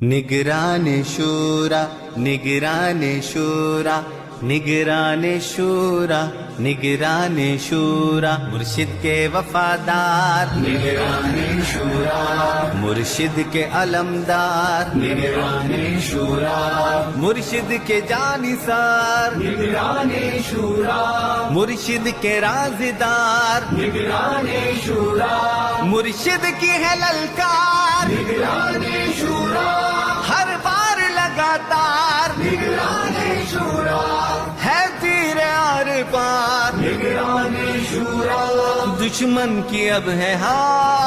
نگران شورا نگران شورا نگران شورا نگران شورا مرشد کے وفادار نگران شورا مرشد کے علمدار نگران شورا مرشد کے جانثار نگران شورا مرشد کے رازدار نگران شورا مرشد کی ہے للکار نگران شورا ہر بار لگاتار نگران شورا ہے تیر آر پار نگران شورا دشمن کی اب ہے ہار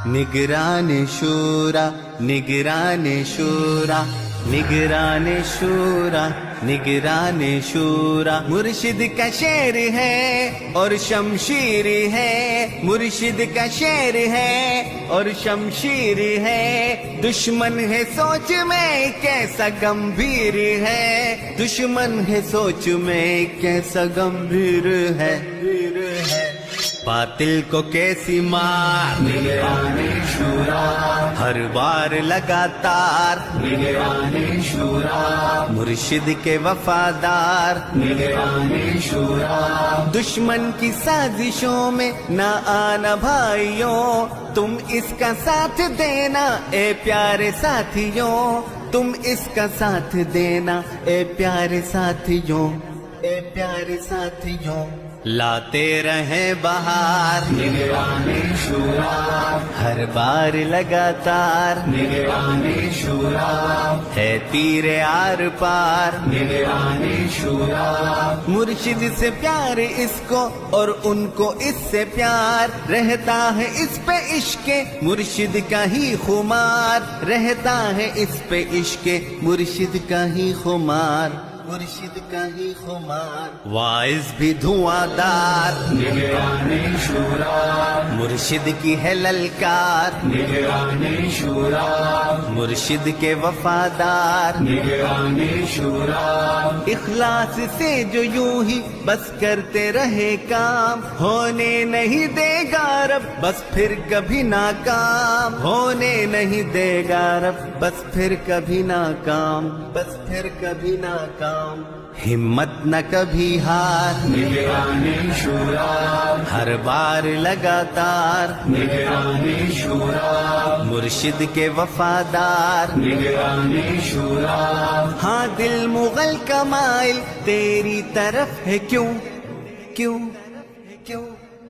نگران شورا نگران شورا نگران شورا نگران شورا مرشد کا شعر ہے اور شمشیر ہے مرشد کا شعر ہے اور شمشیر ہے دشمن ہے سوچ میں کیسا گمبھیر ہے دشمن ہے سوچ میں کیسا گمبھیر ہے باطل کو کیسی مار نگران شورا ہر بار لگاتار نگران شورا مرشد کے وفادار نگران شورا دشمن کی سازشوں میں نہ آنا بھائیوں تم اس کا ساتھ دینا اے پیارے ساتھیوں تم اس کا ساتھ دینا اے پیارے ساتھیوں اے پیارے ساتھیوں لاتے رہیں بہار نگران شورا ہر بار لگاتار نگران شورا ہے تیر آر پار نگران شورا مرشد سے پیار اس کو اور ان کو اس سے پیار رہتا ہے اس پہ عشق مرشد کا ہی خمار رہتا ہے اس پہ عشق مرشد کا ہی خمار مرشد کا ہی خمار وائز بھی دھواں دار نگران شورا مرشد کی ہے للکار نگران شورا مرشد کے وفادار نگران شورا اخلاص سے جو یوں ہی بس کرتے رہے کام ہونے نہیں دے گا رب بس پھر کبھی ناکام ہونے نہیں دے گا رب بس پھر کبھی ناکام بس پھر کبھی ناکام ہمت نہ کبھی ہار نگران شورا ہر بار لگاتار نگران شورا مرشد کے وفادار نگران شورا ہاں دل مغل کا مائل تیری طرف ہے کیوں کیوں